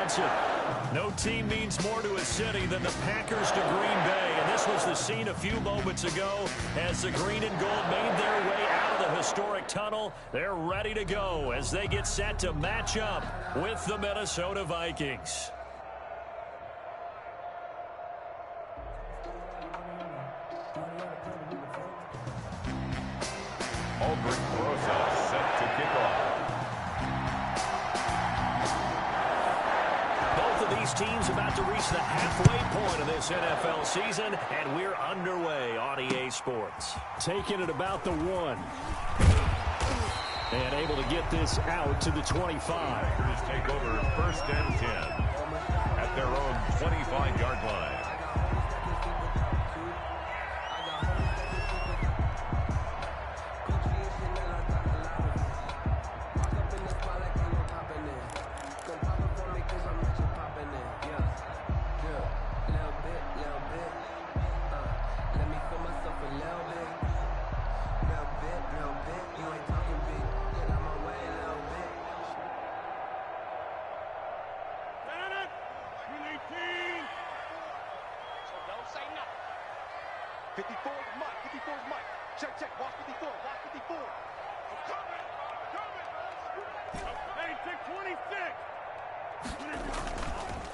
Johnson. No team means more to a city than the Packers to Green Bay, and this was the scene a few moments ago as the green and gold made their way out of the historic tunnel. They're ready to go as they get set to match up with the Minnesota Vikings. Set to kick off. Both of these teams about to reach the halfway point of this NFL season, and we're underway on EA Sports. Taking it about the 1. And able to get this out to the 25. Packers take over 1st and 10 at their own 25-yard line.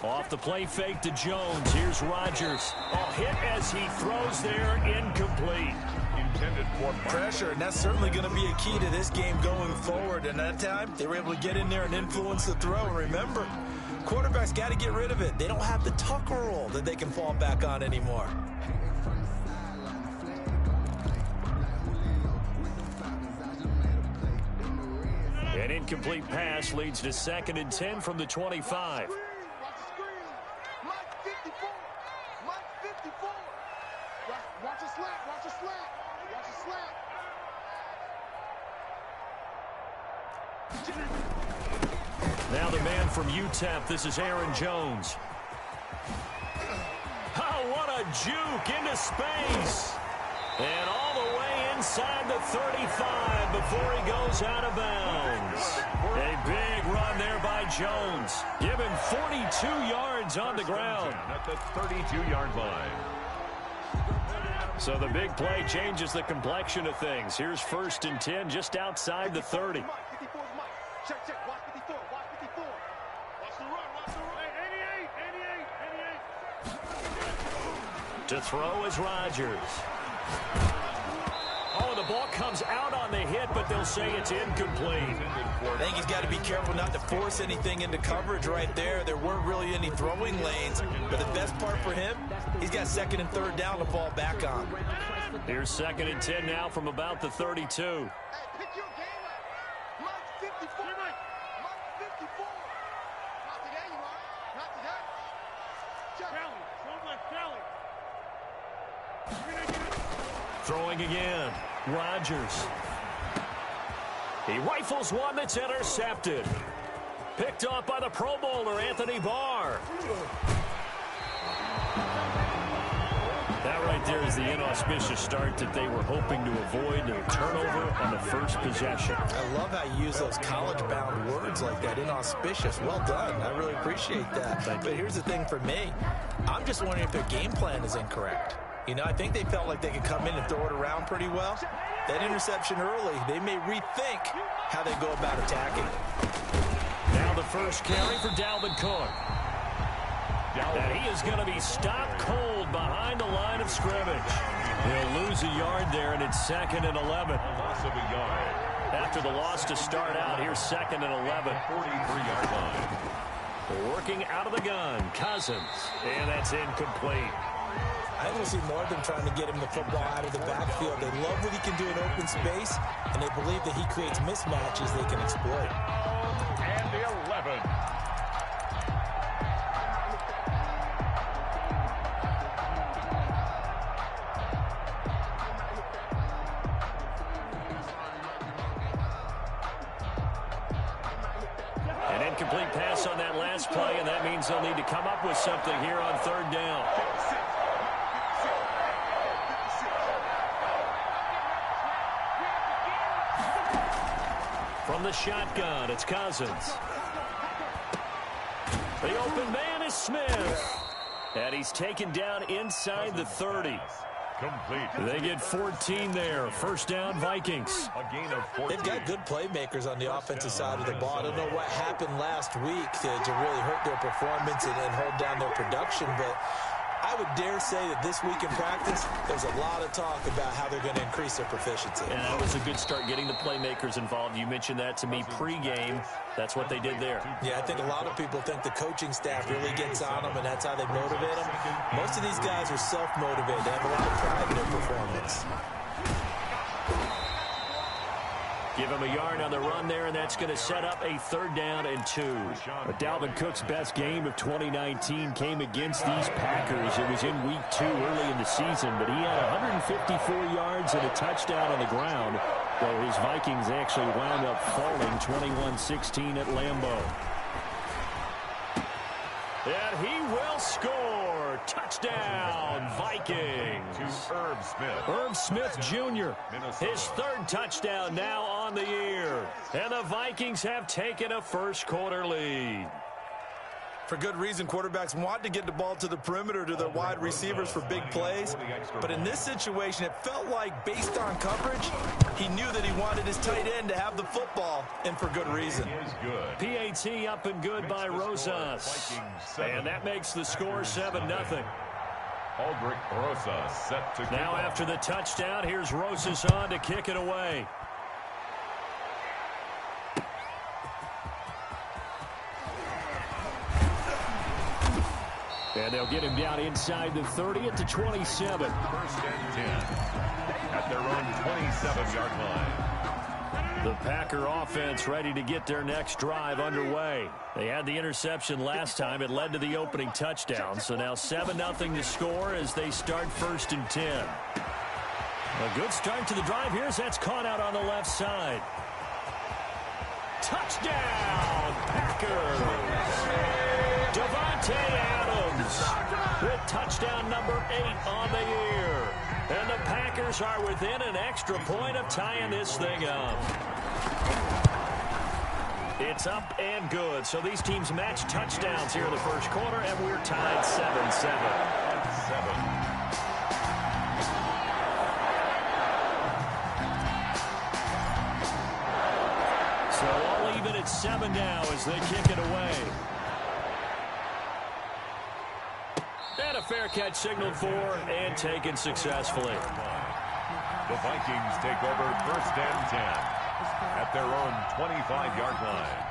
Off the play fake to Jones. Here's Rodgers. Hit as he throws there, incomplete. Intended for pressure, and that's certainly going to be a key to this game going forward. And that time, they were able to get in there and influence the throw. And remember, quarterbacks got to get rid of it. They don't have the Tucker roll that they can fall back on anymore. An incomplete pass leads to 2nd and 10 from the 25. Now the man from UTEP, this is Aaron Jones. Oh, what a juke into space. And all the way inside the 35 before he goes out of bounds. A big run there by Jones. Given 42 yards on the ground. At the 32-yard line. So the big play changes the complexion of things. Here's 1st and 10 just outside the 30. Check, check. Watch 54. Watch 54. Watch the run. Watch the run. 88. To throw is Rodgers. Oh, the ball comes out on the hit, but they'll say it's incomplete. I think he's got to be careful not to force anything into coverage right there. There weren't really any throwing lanes, but the best part for him, he's got 2nd and 3rd down to fall back on. Here's 2nd and 10 now from about the 32. Throwing again. Rodgers. He rifles one that's intercepted. Picked off by the Pro Bowler, Anthony Barr. That right there is the inauspicious start that they were hoping to avoid, a turnover on the first possession. I love how you use those college-bound words like that, inauspicious. Well done. I really appreciate that. But here's the thing for me. I'm just wondering if their game plan is incorrect. You know, I think they felt like they could come in and throw it around pretty well. That interception early, they may rethink how they go about attacking. Now the first carry for Dalvin Cook. And he is going to be stopped cold behind the line of scrimmage. He'll lose a yard there, and it's 2nd and 11. Loss of a yard. After the loss to start out, here's 2nd and 11. 43-yard line. Working out of the gun, Cousins. And that's incomplete. I don't see more of them trying to get him the football out of the backfield. They love what he can do in open space, and they believe that he creates mismatches they can exploit. And the 11. An incomplete pass on that last play, and that means they'll need to come up with something here on 3rd down. From the shotgun, it's Cousins. The open man is Smith. And he's taken down inside the 30. Complete. They get 14 there. First down, Vikings. A gain of 14. They've got good playmakers on the offensive side of the ball. I don't know what happened last week to really hurt their performance and hold down their production, but I would dare say that this week in practice, there's a lot of talk about how they're going to increase their proficiency. And that was a good start getting the playmakers involved. You mentioned that to me pregame. That's what they did there. Yeah, I think a lot of people think the coaching staff really gets on them, and that's how they motivate them. Most of these guys are self-motivated. They have a lot of pride in their performance. Give him a yard on the run there, and that's going to set up a 3rd down and 2. But Dalvin Cook's best game of 2019 came against these Packers. It was in Week 2 early in the season, but he had 154 yards and a touchdown on the ground, though his Vikings actually wound up falling 21-16 at Lambeau. And he will score. Touchdown, Vikings. To Irv Smith. Irv Smith Jr., his 3rd touchdown now on the year. And the Vikings have taken a first-quarter lead. For good reason, quarterbacks want to get the ball to the perimeter to their wide receivers for big plays. But in this situation, it felt like, based on coverage, he knew that he wanted his tight end to have the football, and for good reason. PAT up and good by Rosas. And that makes the score 7-0. Aldrich Rosas set to now kick after off. the touchdown, here's Rosas on to kick it away. And they'll get him down inside the 30 at the 27. First and 10 at their own 27-yard line. The Packer offense ready to get their next drive underway. They had the interception last time. It led to the opening touchdown. So now 7-0 to score as they start 1st and 10. A good start to the drive here as that's caught out on the left side. Touchdown, Packers! Devontae Adams with touchdown number 8 on the year. And the Packers are within an extra point of tying this thing up. It's up and good. So these teams match touchdowns here in the first quarter, and we're tied 7-7. 7. So all even at 7 now as they kick it away. And a fair catch signaled for and taken successfully. The Vikings take over 1st and 10 at their own 25-yard line.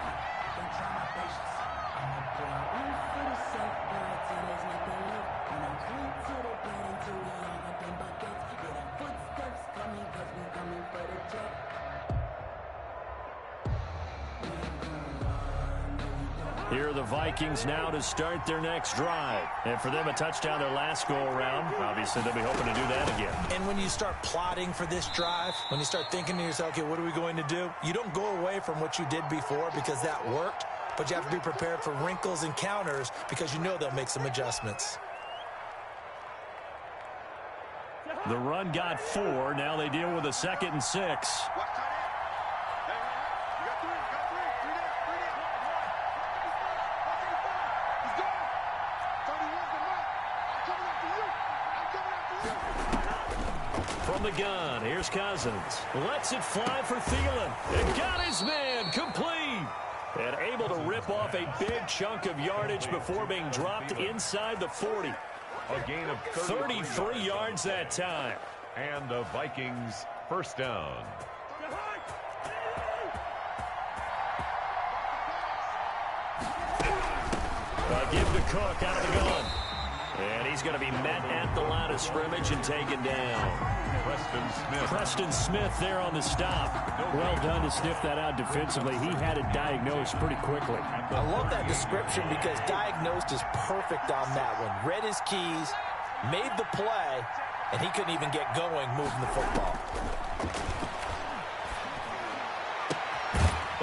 Here are the Vikings now to start their next drive. And for them, a touchdown their last go-around. Obviously, they'll be hoping to do that again. And when you start plotting for this drive, when you start thinking to yourself, okay, what are we going to do? You don't go away from what you did before because that worked, but you have to be prepared for wrinkles and counters because you know they'll make some adjustments. The run got 4. Now they deal with a 2nd and 6. From the gun, here's Cousins. Lets it fly for Thielen. And got his man complete. And able to rip off a big chunk of yardage before being dropped inside the 40. A gain of 33 yards that time. And the Vikings first down. Give to Cook out of the gun. And he's going to be met at the line of scrimmage and taken down. Preston Smith there on the stop. Well done to sniff that out defensively. He had it diagnosed pretty quickly. I love that description because diagnosed is perfect on that one. Read his keys, made the play, and he couldn't even get going moving the football.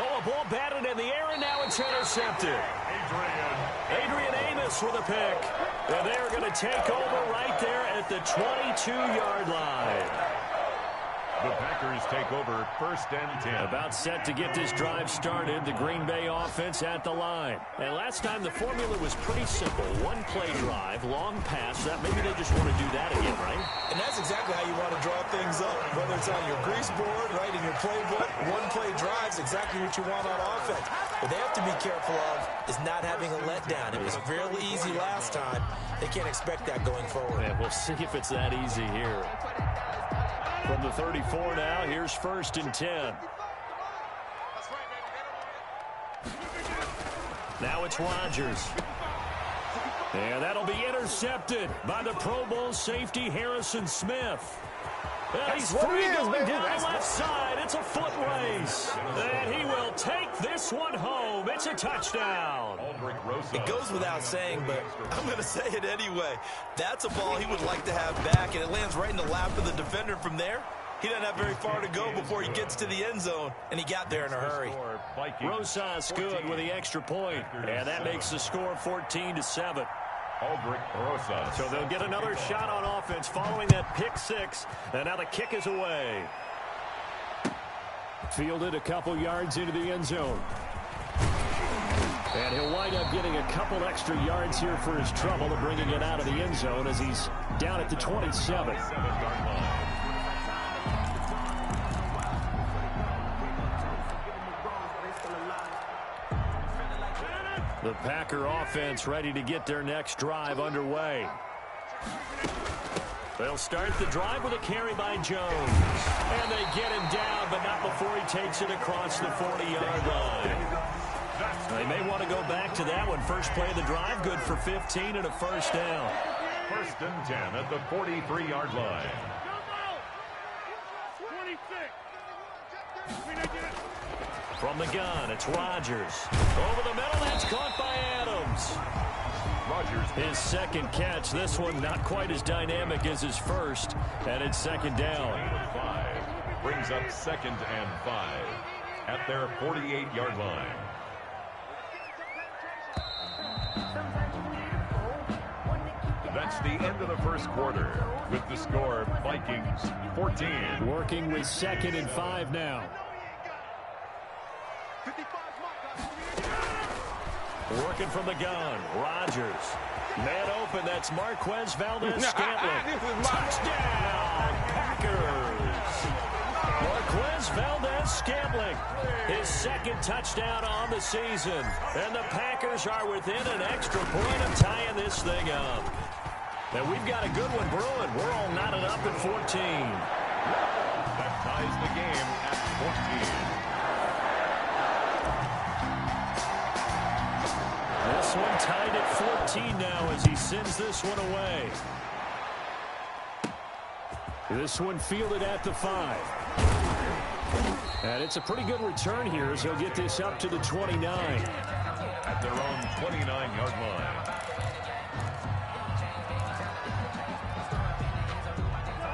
Oh, a ball batted in the air, and now it's intercepted. Adrian Amos with a pick. And they're going to take over right there at the 22-yard line. The Packers take over first and 10. About set to get this drive started. The Green Bay offense at the line. And last time the formula was pretty simple. One play drive, long pass. That maybe they just want to do that again, right? And that's exactly how you want to draw things up. Whether it's on your grease board, right, in your playbook, one play drive is exactly what you want on offense. What they have to be careful of is not having a letdown. It was fairly easy last time. They can't expect that going forward. Yeah, we'll see if it's that easy here. From the 34 now, here's first and 10. Now it's Rodgers. And that'll be intercepted by the Pro Bowl safety Harrison Smith. And he's free going down the left side. It's a foot race. And he will take this one home. It's a touchdown. It goes without saying, but I'm going to say it anyway. That's a ball he would like to have back, and it lands right in the lap of the defender from there. He doesn't have very far to go before he gets to the end zone, and he got there in a hurry. Rosas good with the extra point, and that makes the score 14-7. So they'll get another shot on offense following that pick six. And now the kick is away. Fielded a couple yards into the end zone. And he'll wind up getting a couple extra yards here for his trouble of bringing it out of the end zone as he's down at the 27. The Packer offense ready to get their next drive underway. They'll start the drive with a carry by Jones. And they get him down, but not before he takes it across the 40-yard line. They may want to go back to that one. First play of the drive, good for 15 and a first down. First and 10 at the 43-yard line. From the gun, it's Rodgers. Over the middle, that's caught by Adams. Rodgers. His second catch. This one not quite as dynamic as his first. And it's second down. 5 brings up second and 5 at their 48-yard line. That's the end of the first quarter with the score Vikings 14. Working with second and 5 now. Working from the gun, Rodgers. Man open, that's Marquez Valdez-Scantling. Touchdown, Packers. Marquez Valdez-Scantling, his second touchdown on the season. And the Packers are within an extra point of tying this thing up. And we've got a good one brewing. We're all knotted up at 14. That ties the game at 14. This one tied at 14 now as he sends this one away. This one fielded at the 5. And it's a pretty good return here as he'll get this up to the 29. At their own 29-yard line.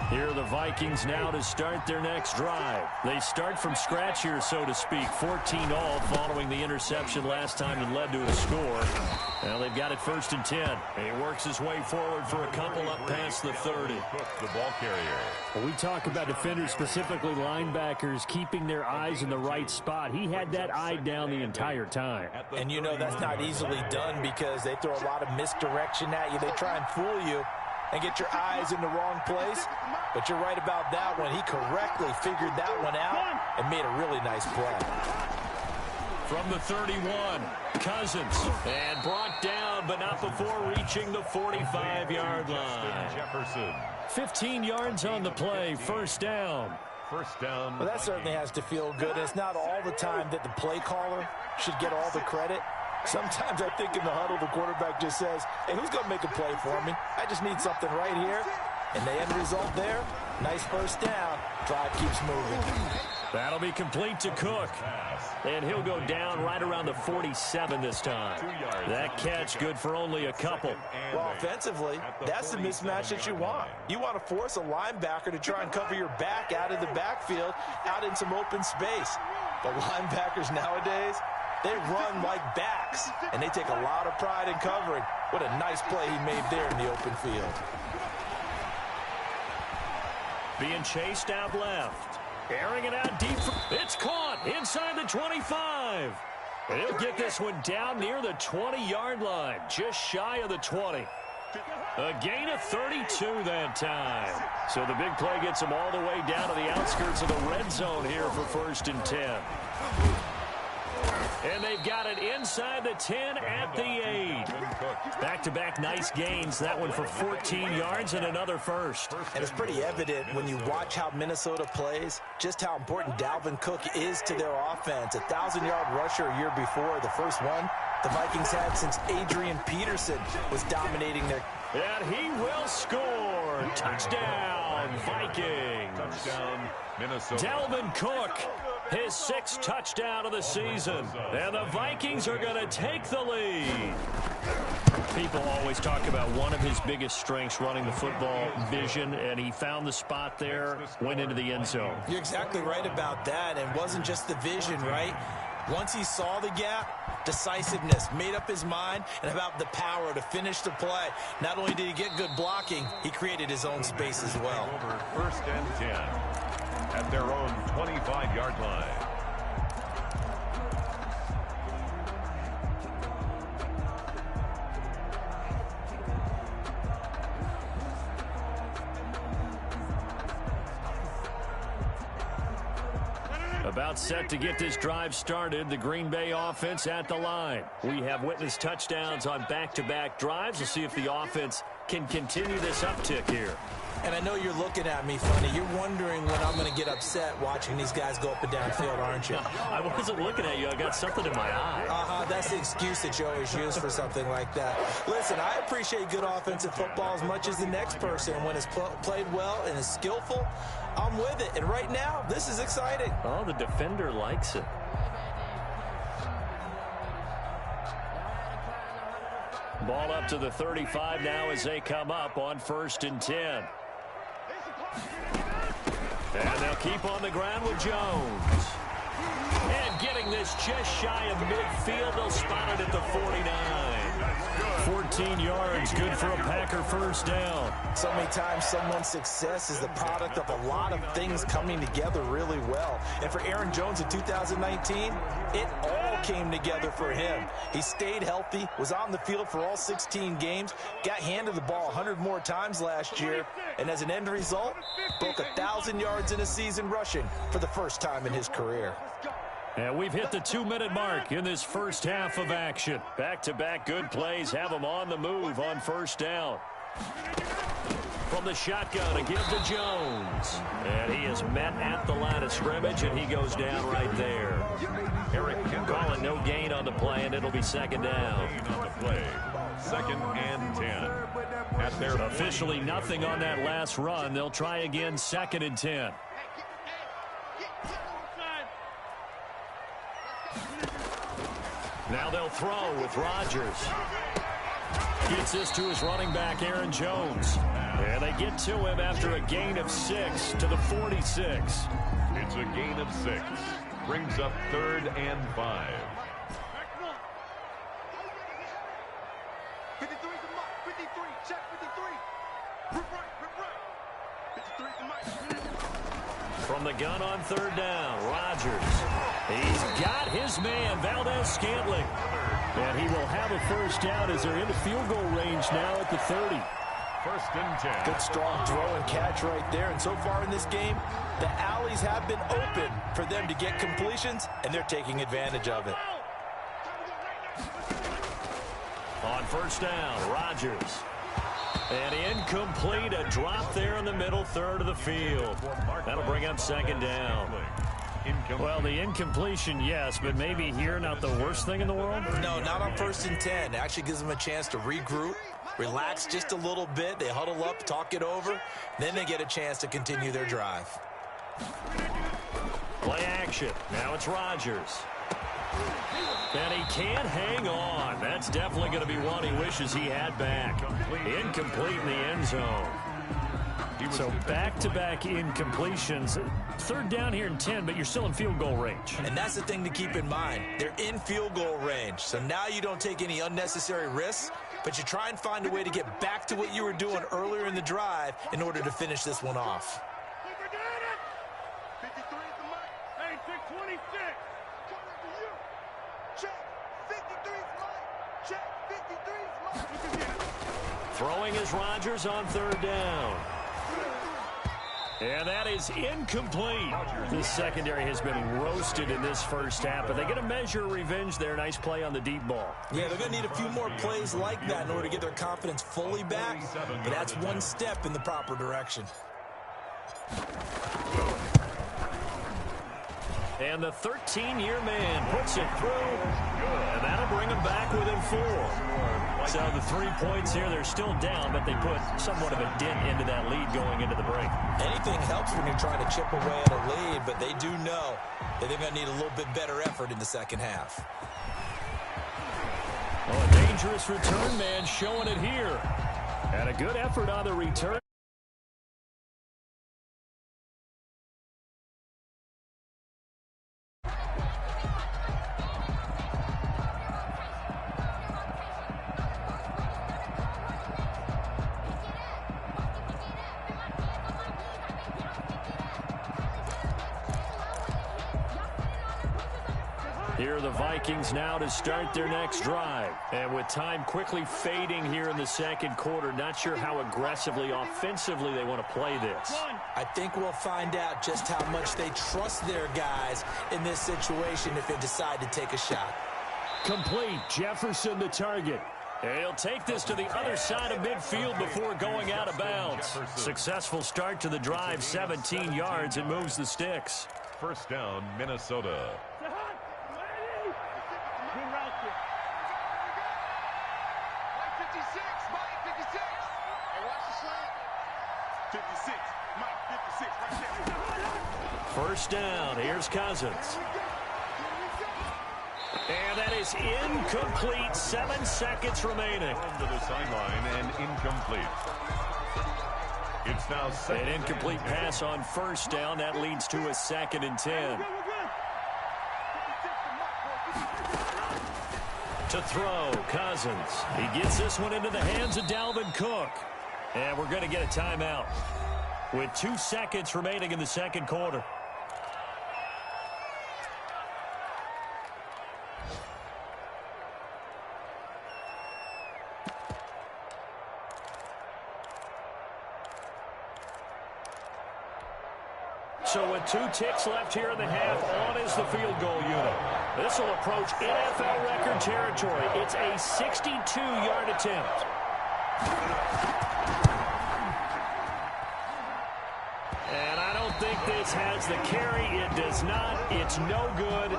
Here are the Vikings now to start their next drive. They start from scratch here, so to speak. 14 all following the interception last time that led to a score. Now they've got it first and 10. And he works his way forward for a couple up past the 30. The ball carrier. Well, we talk about defenders, specifically linebackers, keeping their eyes in the right spot. He had that eye down the entire time. And you know that's not easily done because they throw a lot of misdirection at you. They try and fool you and get your eyes in the wrong place. But you're right about that one. He correctly figured that one out and made a really nice play. From the 31, Cousins. And brought down, but not before reaching the 45-yard line. Jefferson. 15 yards on the play, first down. First down. Well, that certainly has to feel good. It's not all the time that the play caller should get all the credit. Sometimes I think in the huddle, the quarterback just says, hey, who's going to make a play for me? I just need something right here. And the end result there, nice first down. Drive keeps moving. That'll be complete to Cook. And he'll go down right around the 47 this time. That catch good for only a couple. Well, offensively, that's the mismatch that you want. You want to force a linebacker to try and cover your back out of the backfield, out in some open space. But linebackers nowadays, they run like backs, and they take a lot of pride in covering. What a nice play he made there in the open field. being chased out left. Airing it out deep. It's caught inside the 25. He'll get this one down near the 20-yard line, just shy of the 20. A gain of 32 that time. So the big play gets them all the way down to the outskirts of the red zone here for 1st and 10. And they've got it inside the 10 at the 8. Back-to-back nice gains. That one for 14 yards and another first. And it's pretty evident when you watch how Minnesota plays, just how important Dalvin Cook is to their offense. 1,000-yard rusher a year before, the first one the Vikings had since Adrian Peterson was dominating their... And he will score. Touchdown, Vikings. Touchdown, Minnesota. Dalvin Cook, his 6th touchdown of the season. And the Vikings are going to take the lead. People always talk about one of his biggest strengths, running the football, vision, and he found the spot there, went into the end zone. You're exactly right about that. And it wasn't just the vision, right? Once he saw the gap, decisiveness, made up his mind, and about the power to finish the play. Not only did he get good blocking, he created his own space as well. Over 1st and 10 at their own 25-yard line. About set to get this drive started, the Green Bay offense at the line. We have witnessed touchdowns on back-to-back drives. We'll see if the offense can continue this uptick here. And I know you're looking at me funny. You're wondering when I'm going to get upset watching these guys go up and down field, aren't you? I wasn't looking at you. I got something in my eye. That's the excuse that you always use for something like that. Listen, I appreciate good offensive football as much as the next person. When it's played well and is skillful, I'm with it. And right now, this is exciting. Oh, the defender likes it. Ball up to the 35 now as they come up on 1st and 10. And they'll keep on the ground with Jones. And getting this just shy of midfield, they'll spot it at the 49. 14 yards, good for a Packer 1st down. So many times someone's success is the product of a lot of things coming together really well. And for Aaron Jones in 2019, it all came together for him. He stayed healthy, was on the field for all 16 games, got handed the ball 100 more times last year, and as an end result, broke 1,000 yards in a season rushing for the first time in his career. And we've hit the 2-minute mark in this first half of action. Back-to-back good plays have them on the move on 1st down. From the shotgun, a give to Jones. And he is met at the line of scrimmage, and he goes down right there. Eric calling no gain on the play, and it'll be 2nd down. On the play, 2nd and 10. At their officially nothing on that last run. They'll try again, 2nd and 10. Now they'll throw with Rodgers. Gets this to his running back, Aaron Jones. And they get to him after a gain of 6 to the 46. It's a gain of 6. Brings up 3rd and 5. 53 to Mike. 53. Check 53. Rip right. 53 to Mike. From the gun on 3rd down, Rodgers. He's got his man, Valdez-Scantling. And he will have a 1st down as they're into field goal range now at the 30. 1st and 10. Good strong throw and catch right there. And so far in this game, the alleys have been open for them to get completions, and they're taking advantage of it. On 1st down, Rodgers. And incomplete, a drop there in the middle third of the field. That'll bring up 2nd down. Well, the incompletion, yes, but maybe here not the worst thing in the world? No, not on 1st and 10. It actually gives them a chance to regroup, relax just a little bit. They huddle up, talk it over. Then they get a chance to continue their drive. Play action. Now it's Rodgers. And he can't hang on. That's definitely going to be one he wishes he had back. Incomplete in the end zone. So back-to-back incompletions. 3rd down here in 10, but you're still in field goal range. And that's the thing to keep in mind. They're in field goal range. So now you don't take any unnecessary risks, but you try and find a way to get back to what you were doing earlier in the drive in order to finish this one off. Throwing is Rodgers on third down. And that is incomplete. The secondary has been roasted in this first half, but they get a measure of revenge there. Nice play on the deep ball. Yeah, they're going to need a few more plays like that in order to get their confidence fully back, but that's one step in the proper direction. And the 13-year man puts it through, and that'll bring them back within 4. So the 3 points here, they're still down, but they put somewhat of a dent into that lead going into the break. Anything helps when you're trying to chip away at a lead, but they do know that they're going to need a little bit better effort in the second half. Oh, a dangerous return man showing it here. And a good effort on the return. Here are the Vikings now to start their next drive. And with time quickly fading here in the second quarter, not sure how aggressively, offensively they want to play this. I think we'll find out just how much they trust their guys in this situation if they decide to take a shot. Complete. Jefferson the target. And he'll take this to the other side of midfield before going out of bounds. Successful start to the drive, 17 yards, and moves the sticks. First down, Minnesota. First down, here's Cousins. And that is incomplete, 7 seconds remaining. To the sideline and incomplete. It's now an incomplete pass on first down. That leads to a 2nd and 10. To throw, Cousins. He gets this one into the hands of Dalvin Cook. And we're going to get a timeout with 2 seconds remaining in the second quarter. So with 2 ticks left here in the half, on is the field goal unit. This will approach NFL record territory. It's a 62-yard attempt. And I don't think this has the carry. It does not. It's no good.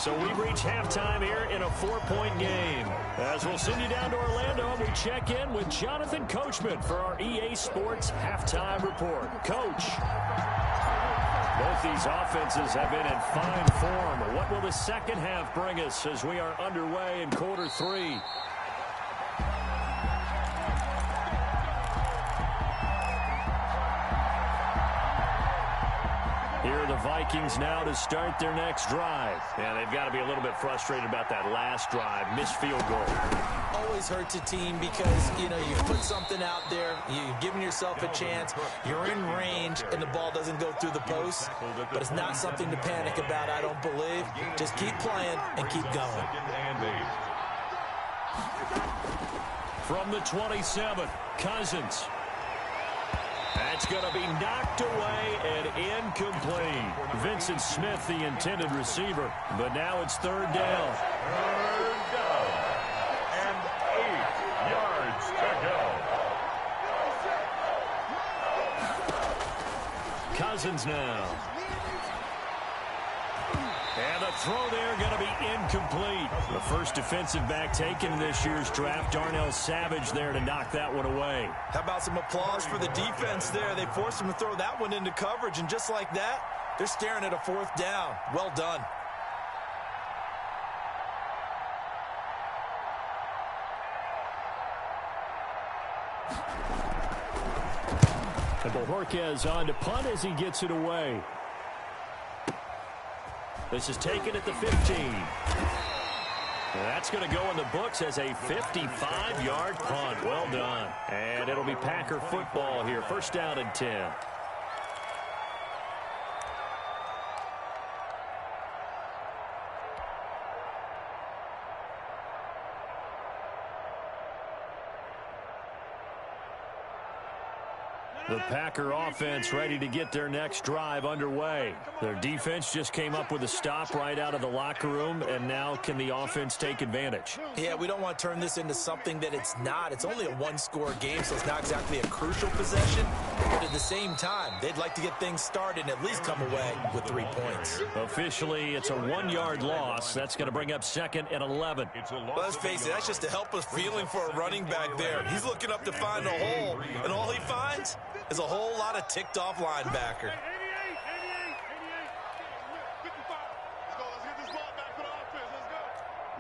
So we reach halftime here in a 4-point game. As we'll send you down to Orlando, we check in with Jonathan Coachman for our EA Sports Halftime Report. Coach. Both these offenses have been in fine form. What will the second half bring us as we are underway in quarter 3? Here are the Vikings now to start their next drive. And they've got to be a little bit frustrated about that last drive. Missed field goal. Always hurts a team because, you know, you put something out there, you've given yourself a chance, you're in range, and the ball doesn't go through the post. But it's not something to panic about, I don't believe. Just keep playing and keep going. From the 27, Cousins. That's going to be knocked away and incomplete. Vincent Smith, the intended receiver, but now it's third down. Third down and 8 yards to go. Cousins now. And the throw there going to be incomplete. The first defensive back taken in this year's draft, Darnell Savage there to knock that one away. How about some applause for the defense there? They forced him to throw that one into coverage, and just like that, they're staring at a 4th down. Well done. And Bojorquez on to punt as he gets it away. This is taken at the 15. That's going to go in the books as a 55-yard punt. Well done. And it'll be Packer football here. First down and 10. The Packer offense ready to get their next drive underway. Their defense just came up with a stop right out of the locker room, and now can the offense take advantage? Yeah, we don't want to turn this into something that it's not. It's only a one-score game, so it's not exactly a crucial possession. But at the same time, they'd like to get things started and at least come away with 3 points. Officially, it's a 1-yard loss. That's going to bring up 2nd and 11. Let's face it, that's just a helpless feeling for a running back there. He's looking up to find a hole, and all he finds is a whole lot of ticked-off linebacker. 88. Let's go. Let's get this ball back for the offense. Let's go.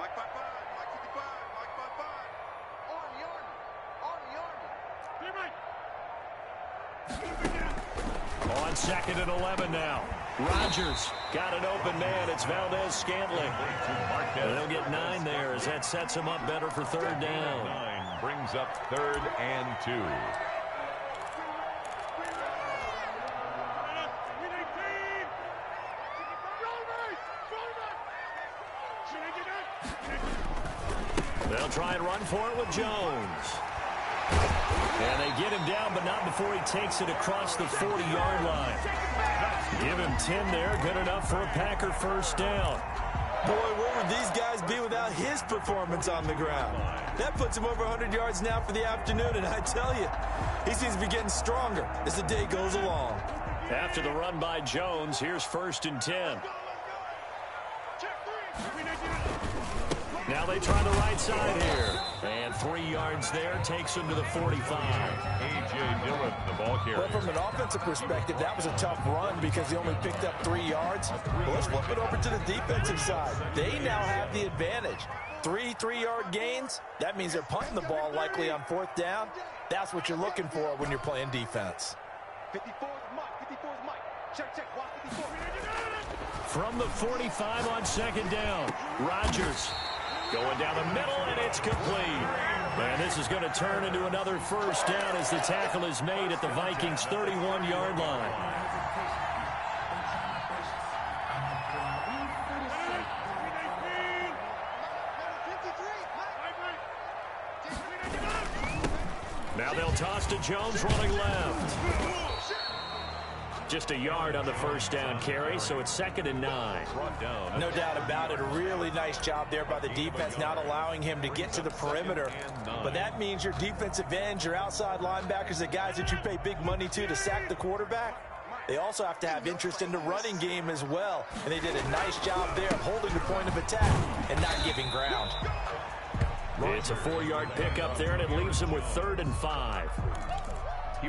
Mike 55, Mike 55, Mike 55. On 2nd and 11 now. Rodgers got an open man. It's Valdez-Scantling. They'll get 9 there as that sets him up better for 3rd down. 9 brings up 3rd and 2. They'll try and run for it with Jones. And they get him down, but not before he takes it across the 40-yard line. Give him 10 there. Good enough for a Packer 1st down. Boy, where would these guys be without his performance on the ground? That puts him over 100 yards now for the afternoon, and I tell you, he seems to be getting stronger as the day goes along. After the run by Jones, here's 1st and 10. Now they try the right side here. And 3 yards there takes him to the 45. A.J. Dillon, the ball carrier. Well, from an offensive perspective, that was a tough run because he only picked up 3 yards. Well, let's flip it over to the defensive side. They now have the advantage. 3 3-yard gains. That means they're punting the ball likely on 4th down. That's what you're looking for when you're playing defense. 54 is Mike. 54 is Mike. Check. Watch 54. From the 45 on 2nd down, Rodgers going down the middle, and it's complete. And this is going to turn into another 1st down as the tackle is made at the Vikings' 31-yard line. Now they'll toss to Jones running left. Just a yard on the 1st down carry, so it's 2nd and 9. No doubt about it. A really nice job there by the defense, not allowing him to get to the perimeter. But that means your defensive ends, your outside linebackers, the guys that you pay big money to sack the quarterback, they also have to have interest in the running game as well. And they did a nice job there of holding the point of attack and not giving ground. It's a 4-yard pickup there, and it leaves them with 3rd and 5.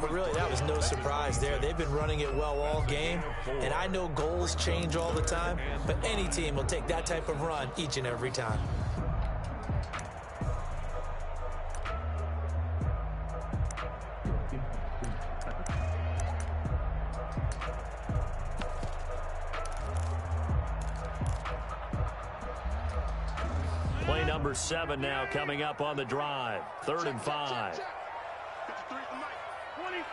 But really, that was no surprise there. They've been running it well all game, and I know goals change all the time, but any team will take that type of run each and every time. Play number 7 now coming up on the drive. 3rd and 5. 53 for Mike. 26.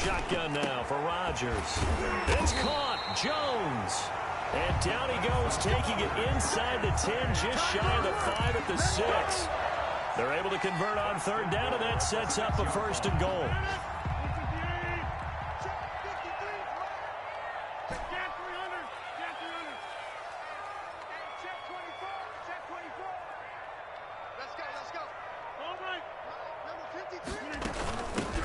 Shotgun now for Rodgers. It's caught. Jones. And down he goes, taking it inside the 10, just shy of the 5 at the 6. They're able to convert on 3rd down, and that sets up a 1st and goal.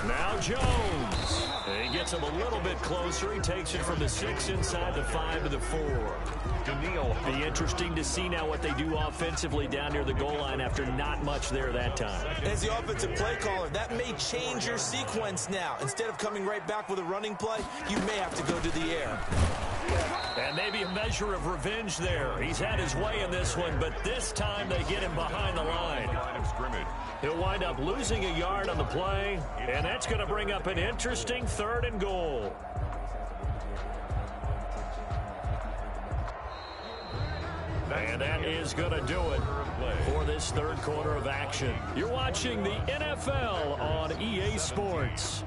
Now Jones. He gets him a little bit closer. He takes it from the 6 inside the 5 to the 4. Be interesting to see now what they do offensively down near the goal line after not much there that time. As the offensive play caller, that may change your sequence now. Instead of coming right back with a running play, you may have to go to the air. And maybe a measure of revenge there. He's had his way in this one, but this time they get him behind the line. He'll wind up losing a yard on the play, and that's going to bring up an interesting 3rd and goal. And that is going to do it for this 3rd quarter of action. You're watching the NFL on EA Sports.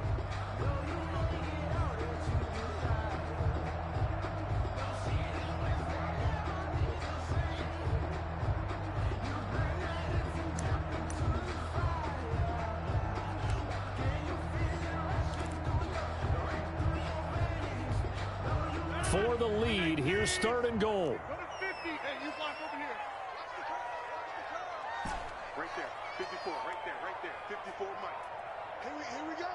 for the lead. Here's 3rd and goal. Go to 50. Hey, you block over here. Right there. 54. Right there. 54, Mike. Here we go.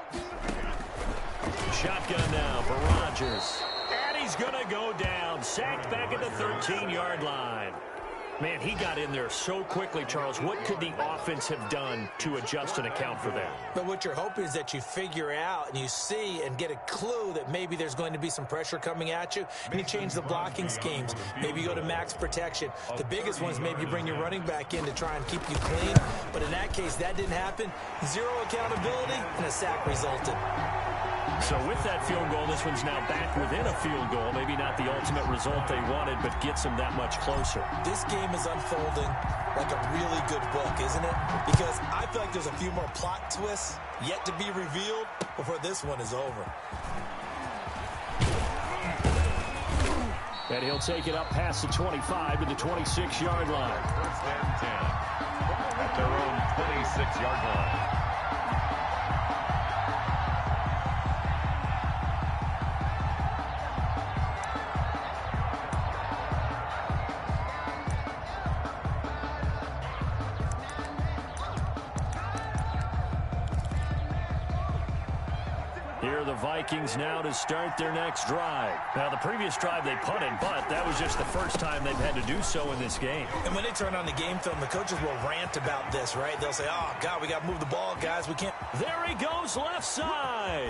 Shotgun now for Rodgers. And he's going to go down. Sacked back at the 13-yard line. Man, he got in there so quickly, Charles. What could the offense have done to adjust and account for that? But what you're hoping is that you figure out and you see and get a clue that maybe there's going to be some pressure coming at you, and you change the blocking schemes. Maybe you go to max protection. The biggest one is maybe you bring your running back in to try and keep you clean. But in that case, that didn't happen. 0 accountability, and a sack resulted. So with that field goal, this one's now back within a field goal. Maybe not the ultimate result they wanted, but gets them that much closer. This game is unfolding like a really good book, isn't it? Because I feel like there's a few more plot twists yet to be revealed before this one is over. And he'll take it up past the 25 to the 26-yard line. 1st and 10 at their own 26-yard line. Here are the Vikings now to start their next drive. Now, the previous drive they punted, but that was just the first time they've had to do so in this game. And when they turn on the game film, the coaches will rant about this, right? They'll say, oh, God, we got to move the ball, guys. We can't. There he goes, left side.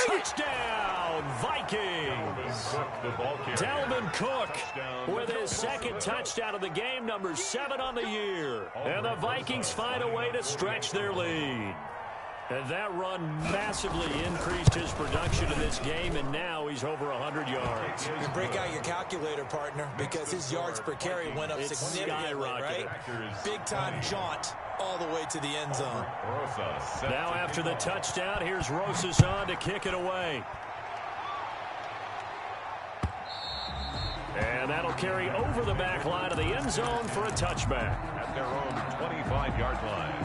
Touchdown, Vikings. Dalvin Cook with his 2nd touchdown of the game, number 7 on the year. And the Vikings find a way to stretch their lead. And that run massively increased his production in this game, and now he's over 100 yards. You break out your calculator, partner, because his yards per carry went up significantly, right? Big-time jaunt all the way to the end zone. Now after the touchdown, here's Rosas on to kick it away. And that'll carry over the back line of the end zone for a touchback. At their own 25-yard line.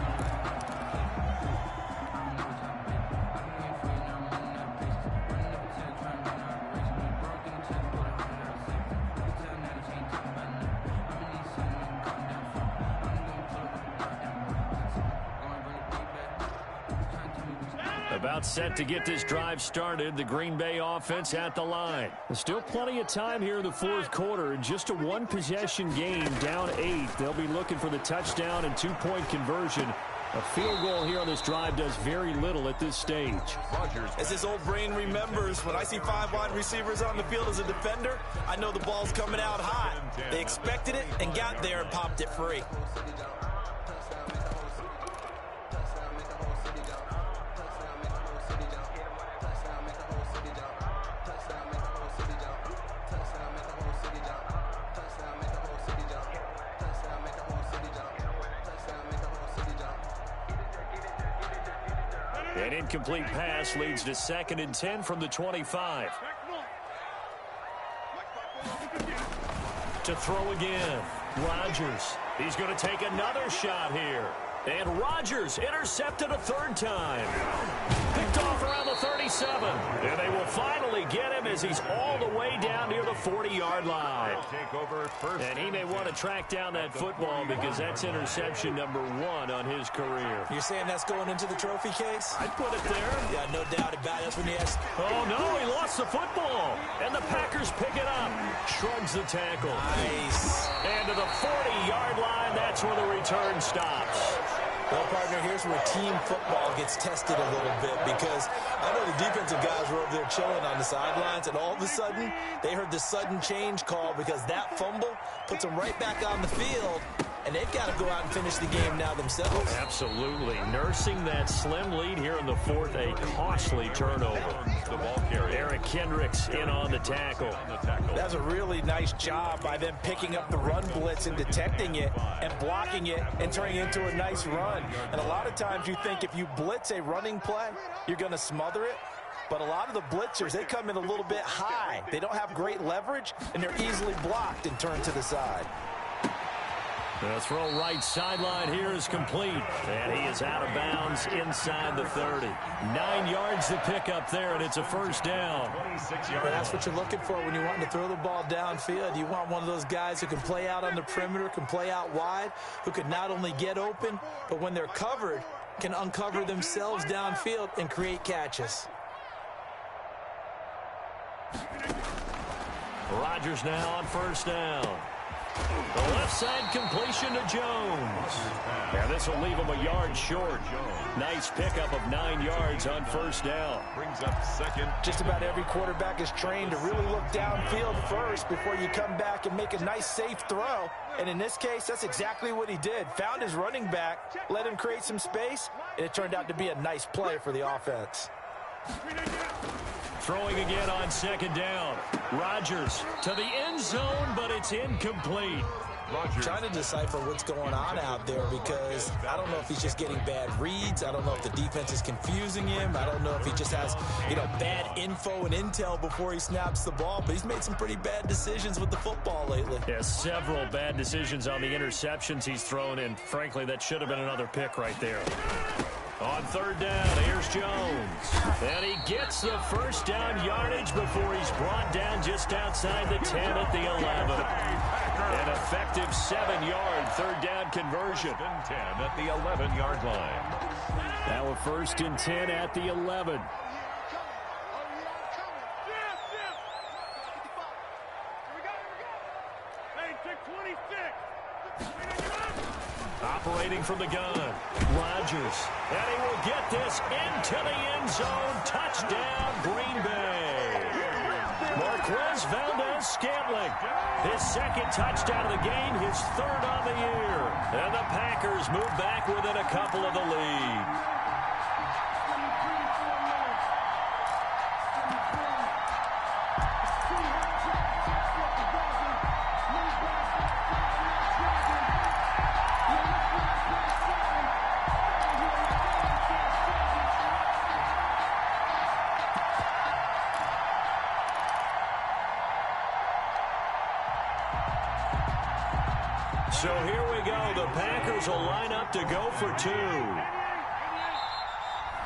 About set to get this drive started. The Green Bay offense at the line. There's still plenty of time here in the 4th quarter. Just a 1-possession game, down 8. They'll be looking for the touchdown and 2-point conversion. A field goal here on this drive does very little at this stage. As his old brain remembers, when I see 5 wide receivers on the field as a defender, I know the ball's coming out hot. They expected it and got there and popped it free. An incomplete pass leads to 2nd and 10 from the 25. To throw again. Rodgers. He's going to take another shot here. And Rodgers intercepted a 3rd time. Picked off around the 37. And they will finally get him as he's all the way down near the 40-yard line. And he may want to track down that football because that's interception number 1 on his career. You're saying that's going into the trophy case? I'd put it there. Yeah, no doubt about it. That's when you ask. Oh, no, he lost the football. And the Packers pick it up. Shrugs the tackle. Nice. And to the 40-yard line, that's where the return stops. Well, partner, here's where team football gets tested a little bit because I know the defensive guys were over there chilling on the sidelines, and all of a sudden, they heard the sudden change call because that fumble puts them right back on the field, and they've got to go out and finish the game now themselves. Absolutely. Nursing that slim lead here in the 4th, a costly turnover. The ball carrier. Eric Kendricks in on the tackle. That's a really nice job by them picking up the run blitz and detecting it and blocking it and turning it into a nice run. And a lot of times you think if you blitz a running play, you're going to smother it. But a lot of the blitzers, they come in a little bit high. They don't have great leverage, and they're easily blocked and turned to the side. The throw right sideline here is complete. And he is out of bounds inside the 30. 9 yards to pick up there, and it's a first down. That's what you're looking for when you want to throw the ball downfield. You want one of those guys who can play out on the perimeter, can play out wide, who can not only get open, but when they're covered, can uncover themselves downfield and create catches. Rodgers now on first down. The left side completion to Jones. Yeah, this will leave him a yard short. Nice pickup of 9 yards on first down. Brings up second. Just about every quarterback is trained to really look downfield first before you come back and make a nice, safe throw. And in this case, that's exactly what he did. Found his running back, let him create some space, and it turned out to be a nice play for the offense. Throwing again on second down. Rodgers to the end zone, but it's incomplete. Rodgers. Trying to decipher what's going on out there because I don't know if he's just getting bad reads. I don't know if the defense is confusing him. I don't know if he just has, bad info and intel before he snaps the ball. But he's made some pretty bad decisions with the football lately. Yeah, several bad decisions on the interceptions he's thrown in. Frankly, that should have been another pick right there. On third down, here's Jones. And he gets the first down yardage before he's brought down just outside the 10 at the 11. An effective 7-yard third down conversion. 10 at the 11-yard line. Now a 1st and 10 at the 11. Operating from the gun, Rodgers. And he will get this into the end zone. Touchdown, Green Bay. Marquez Valdez-Scantling. His second touchdown of the game, his third on the year. And the Packers move back within a couple of the lead. So here we go. The Packers will line up to go for 2.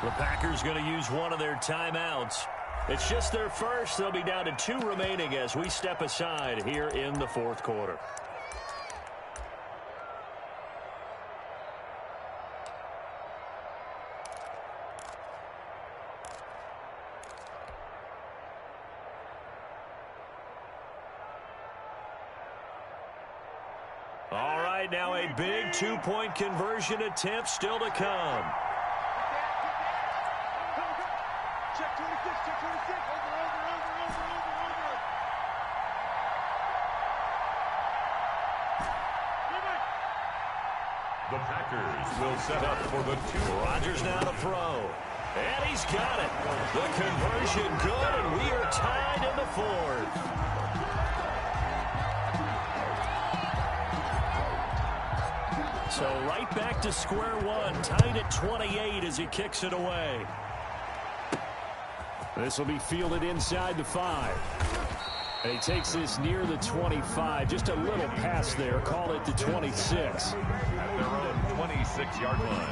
The Packers going to use one of their timeouts. It's just their first. They'll be down to 2 remaining as we step aside here in the 4th quarter. All right, now a big 2-point conversion attempt still to come. Check 26, check 26. Over. The Packers will set up for the 2. Rodgers now to throw. And he's got it. The conversion good, and we are tied in the 4th. So right back to square one, tied at 28 as he kicks it away. This will be fielded inside the 5. And he takes this near the 25. Just a little pass there. Call it the 26. At their own 26-yard line.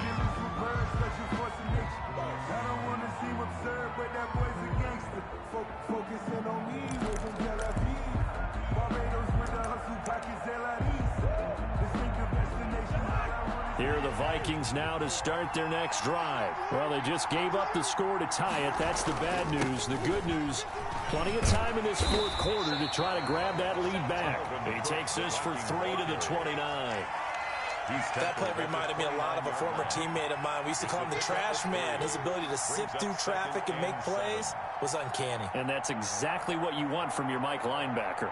Here are the Vikings now to start their next drive. Well, they just gave up the score to tie it. That's the bad news. The good news, plenty of time in this 4th quarter to try to grab that lead back. He takes this for 3 to the 29. That play reminded me a lot of a former teammate of mine. We used to call him the trash man. His ability to sift through traffic and make plays was uncanny. And that's exactly what you want from your Mike linebacker.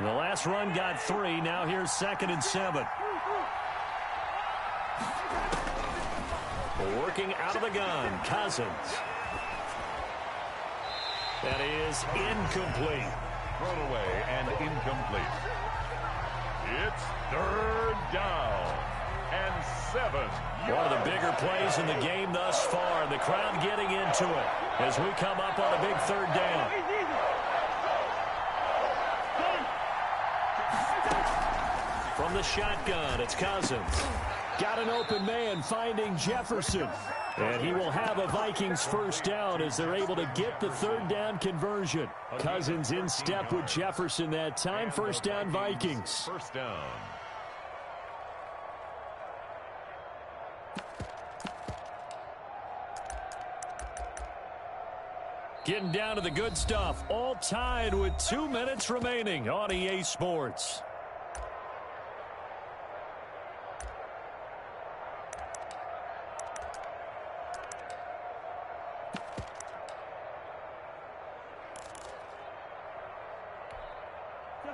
The last run got 3. Now here's 2nd and 7. Working out of the gun, Cousins. That is incomplete. Thrown away and incomplete. It's 3rd down and 7. One of the bigger plays in the game thus far. The crowd getting into it as we come up on a big 3rd down. From the shotgun, it's Cousins. Got an open man finding Jefferson. And he will have a Vikings first down as they're able to get the third down conversion. Cousins in step with Jefferson that time. First down, Vikings. First down. Getting down to the good stuff. All tied with 2 minutes remaining on EA Sports.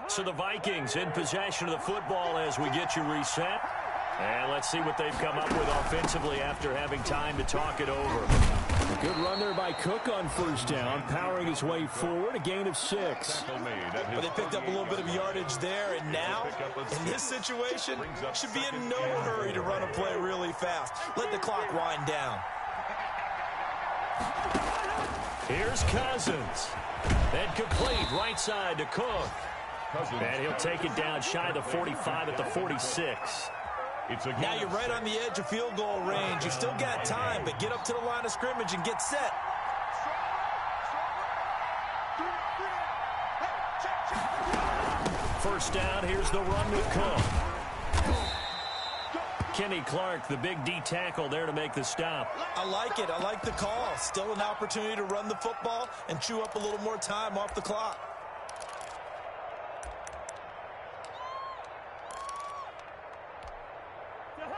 So the Vikings in possession of the football as we get you reset. And let's see what they've come up with offensively after having time to talk it over. A good run there by Cook on first down, powering his way forward, a gain of 6. But they picked up a little bit of yardage there, and now, in this situation, should be in no hurry to run a play really fast. Let the clock wind down. Here's Cousins. Then complete right side to Cook. And he'll take it down shy of the 45 at the 46. Now you're right on the edge of field goal range. You still got time, but get up to the line of scrimmage and get set. First down, here's the run with Cook. Kenny Clark, the big D tackle there to make the stop. I like it. I like the call. Still an opportunity to run the football and chew up a little more time off the clock.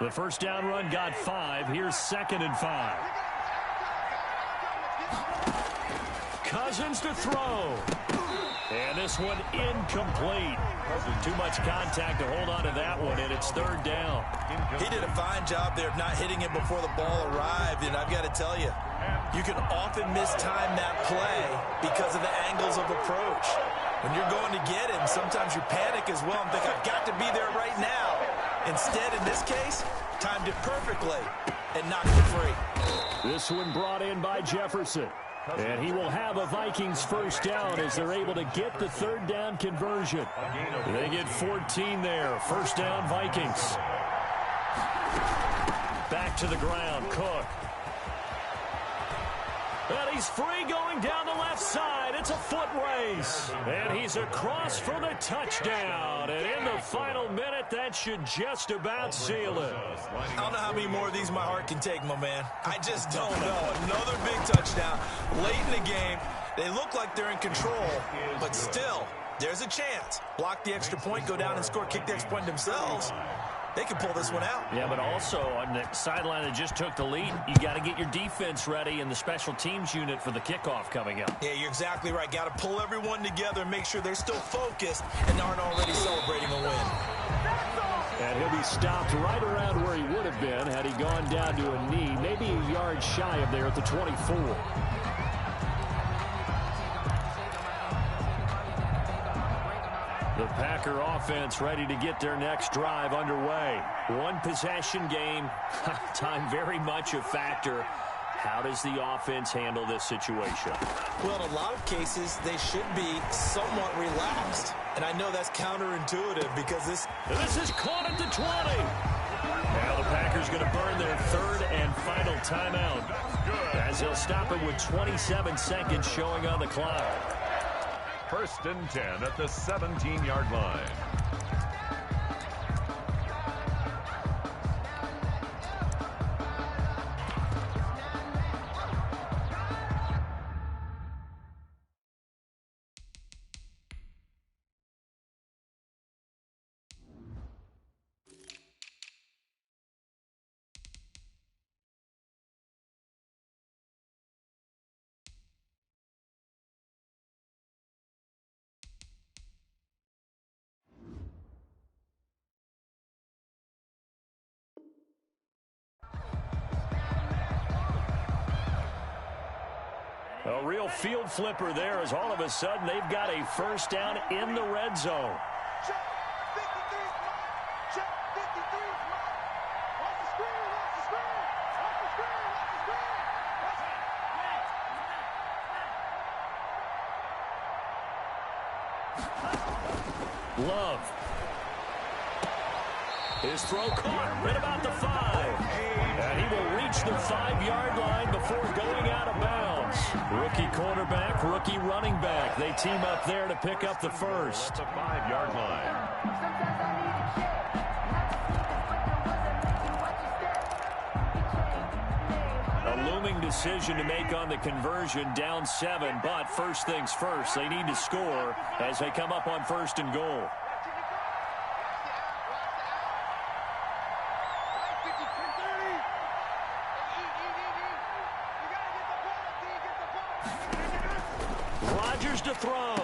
The first down run got 5. Here's 2nd and 5. Cousins to throw. And this one incomplete. Too much contact to hold on to that one, and it's 3rd down. He did a fine job there of not hitting it before the ball arrived, and I've got to tell you, you can often mistime that play because of the angles of approach. When you're going to get him, sometimes you panic as well and think, I've got to be there right now. Instead, in this case, timed it perfectly and knocked it free. This one brought in by Jefferson. And he will have a Vikings first down as they're able to get the third down conversion. They get 14 there. First down, Vikings. Back to the ground, Cook. And he's free going down the left side. It's a foot race. And he's across for the touchdown. And in the final minute, that should just about seal it. I don't know how many more of these my heart can take, my man. I just don't know. Another big touchdown. Late in the game, they look like they're in control, but still, there's a chance. Block the extra point, go down and score, kick the extra point themselves. They can pull this one out. Yeah, but also on the sideline that just took the lead, you got to get your defense ready and the special teams unit for the kickoff coming up. Yeah, you're exactly right. Got to pull everyone together and make sure they're still focused and aren't already celebrating a win. And he'll be stopped right around where he would have been had he gone down to a knee, maybe a yard shy of there at the 24. The Packer offense ready to get their next drive underway. One possession game, time very much a factor. How does the offense handle this situation? Well, in a lot of cases, they should be somewhat relaxed. And I know that's counterintuitive because this is caught at the 20. Now the Packers going to burn their third and final timeout as he'll stop it with 27 seconds showing on the clock. 1st and 10 at the 17-yard line. A real field flipper there as all of a sudden they've got a first down in the red zone. Check 53 is mine. Check 53 is mine. Watch the screen. Watch the screen. Watch the screen. Watch the screen. Love. His throw caught right about the 5. And he will reach the 5-yard line before going out of bounds. Rookie quarterback, rookie running back. They team up there to pick up the first. The 5-yard line. A looming decision to make on the conversion, down 7, but first things first, they need to score as they come up on 1st and goal. Rodgers to throw,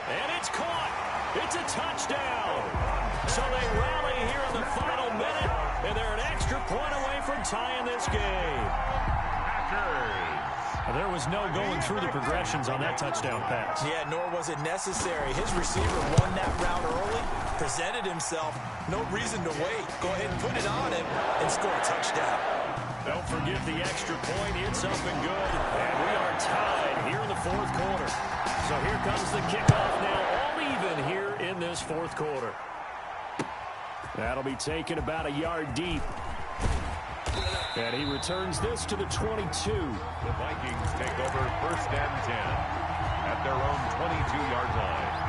and it's caught. It's a touchdown. So they rally here in the final minute, and they're an extra point away from tying this game. There was no going through the progressions on that touchdown pass. Yeah, nor was it necessary. His receiver won that route early, presented himself. No reason to wait. Go ahead and put it on him and score a touchdown. Don't forget the extra point. It's up and good. And we are tied here in the 4th quarter. So here comes the kickoff now, all even here in this 4th quarter. That'll be taken about a yard deep. And he returns this to the 22. The Vikings take over 1st and 10 at their own 22-yard line.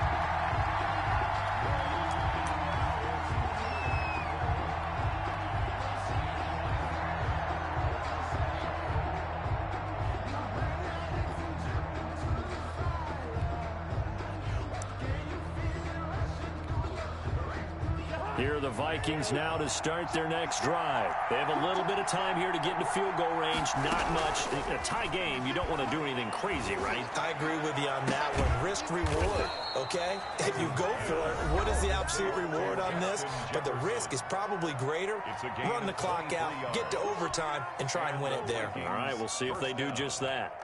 Here are the Vikings now to start their next drive. They have a little bit of time here to get into field goal range. Not much. In a tie game, you don't want to do anything crazy, right? I agree with you on that one. Risk reward, okay? If you go for it, what is the absolute reward on this? But the risk is probably greater. Run the clock out, get to overtime, and try and win it there. All right, we'll see if they do just that.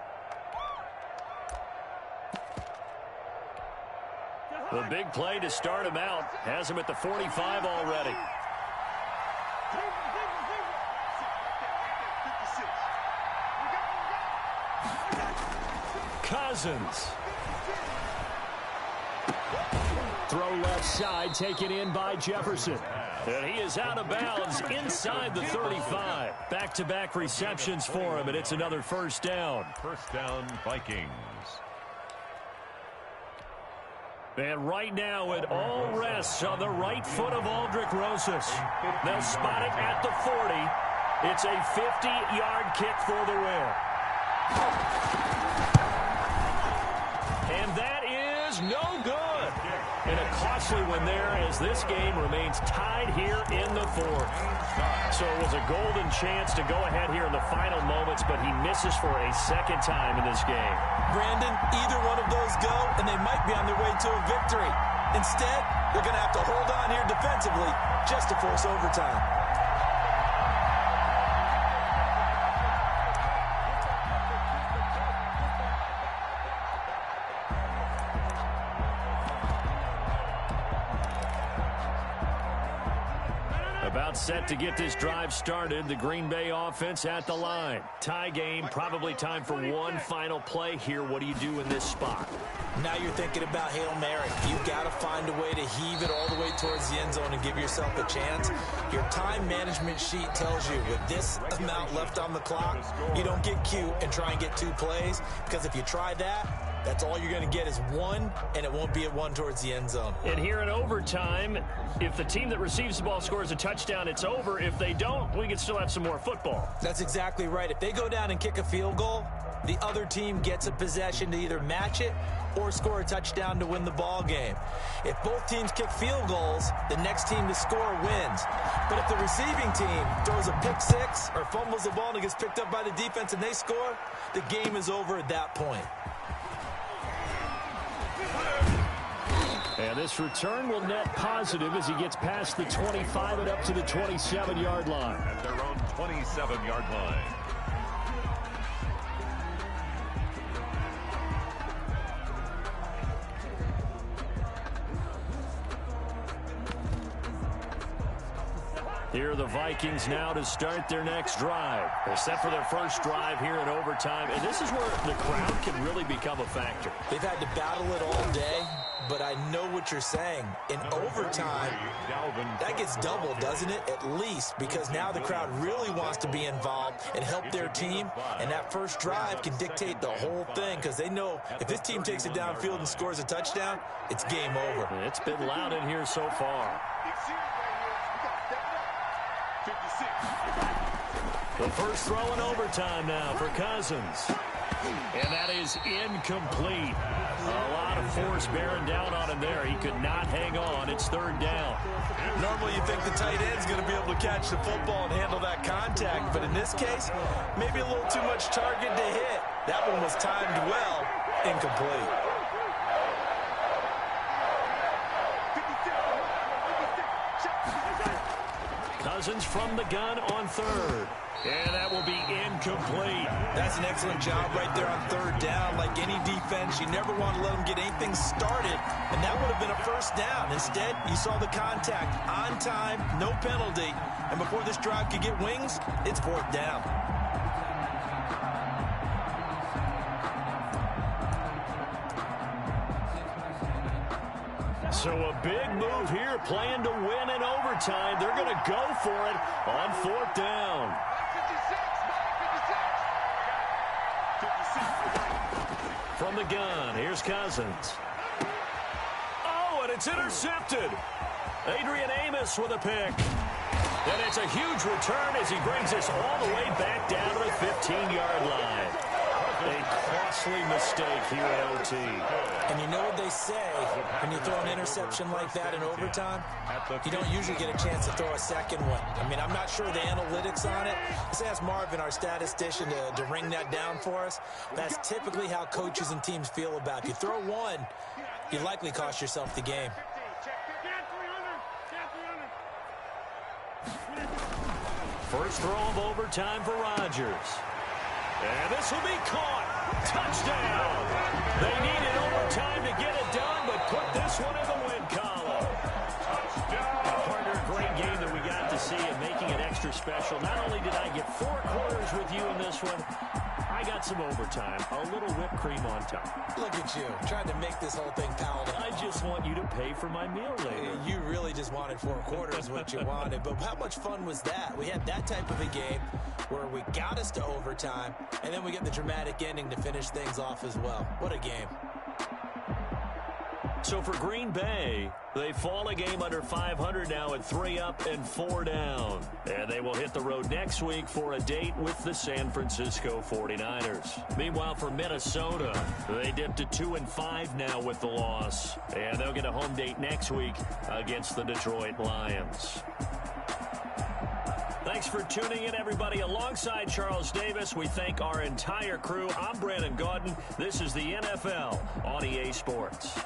The big play to start him out has him at the 45 already. Cousins. Throw left side, taken in by Jefferson. And he is out of bounds inside the 35. Back-to-back receptions for him, and it's another 1st down. 1st down, Vikings. And right now, it all rests on the right foot of Aldrick Rosas. They'll spot it at the 40. It's a 50-yard kick for the win. And that is no good. And a costly one there as this game remains tied here in the 4th. So it was a golden chance to go ahead here in the final moments, but he misses for a 2nd time in this game. Brandon, either one of those go, and they might be on their way to a victory. Instead, they're going to have to hold on here defensively just to force overtime. About set to get this drive started. The Green Bay offense at the line. Tie game, probably time for one final play here. What do you do in this spot? Now you're thinking about Hail Mary. You've got to find a way to heave it all the way towards the end zone and give yourself a chance. Your time management sheet tells you with this amount left on the clock, you don't get cute and try and get 2 plays, because if you try that, that's all you're going to get is 1, and it won't be a 1 towards the end zone. And here in overtime, if the team that receives the ball scores a touchdown, it's over. If they don't, we can still have some more football. That's exactly right. If they go down and kick a field goal, the other team gets a possession to either match it or score a touchdown to win the ball game. If both teams kick field goals, the next team to score wins. But if the receiving team throws a pick 6 or fumbles the ball and it gets picked up by the defense and they score, the game is over at that point. And this return will net positive as he gets past the 25 and up to the 27-yard line. At their own 27-yard line. Here are the Vikings now to start their next drive. They're set for their first drive here in overtime, and this is where the crowd can really become a factor. They've had to battle it all day, but I know what you're saying. In overtime, that gets doubled, doesn't it? At least, because now the crowd really wants to be involved and help their team, and that first drive can dictate the whole thing, because they know if this team takes it downfield and scores a touchdown, it's game over. It's been loud in here so far. The first throw in overtime now for Cousins. And that is incomplete. A lot of force bearing down on him there. He could not hang on. It's third down. Normally you think the tight end's going to be able to catch the football and handle that contact, but in this case, maybe a little too much target to hit. That one was timed well, incomplete. Cousins from the gun on third. And that will be incomplete. That's an excellent job right there on third down. Like any defense, you never want to let them get anything started, and that would have been a first down. Instead, you saw the contact on time, no penalty, and before this drive could get wings, it's fourth down. So a big move here, playing to win in overtime. They're going to go for it on fourth down. From the gun, here's Cousins. Oh, and it's intercepted. Adrian Amos with a pick. And it's a huge return as he brings us all the way back down to the 15-yard line. A costly mistake here at OT. And you know what they say, when you throw an interception like that in overtime, you don't usually get a chance to throw a second one. I mean, I'm not sure the analytics on it. Let's ask Marvin, our statistician, to ring that down for us. That's typically how coaches and teams feel about it. If you throw one, you likely cost yourself the game. First throw of overtime for Rodgers. And this will be caught. Touchdown. They needed overtime to get it done, but put this one in the win column. Partner, great game that we got to see, and making it extra special. Not only did I get 4 quarters with you in this one, I got some overtime. A little whipped cream on top. Look at you, trying to make this whole thing palatable. I just want you to pay for my meal later. You really just wanted 4 quarters what you wanted, but how much fun was that? We had that type of a game where we got us to overtime, and then we get the dramatic ending to finish things off as well. What a game. So for Green Bay, they fall a game under 500 now at 3 up and 4 down. And they will hit the road next week for a date with the San Francisco 49ers. Meanwhile, for Minnesota, they dipped to 2-5 now with the loss. And they'll get a home date next week against the Detroit Lions. Thanks for tuning in, everybody. Alongside Charles Davis, we thank our entire crew. I'm Brandon Gaudin. This is the NFL on EA Sports.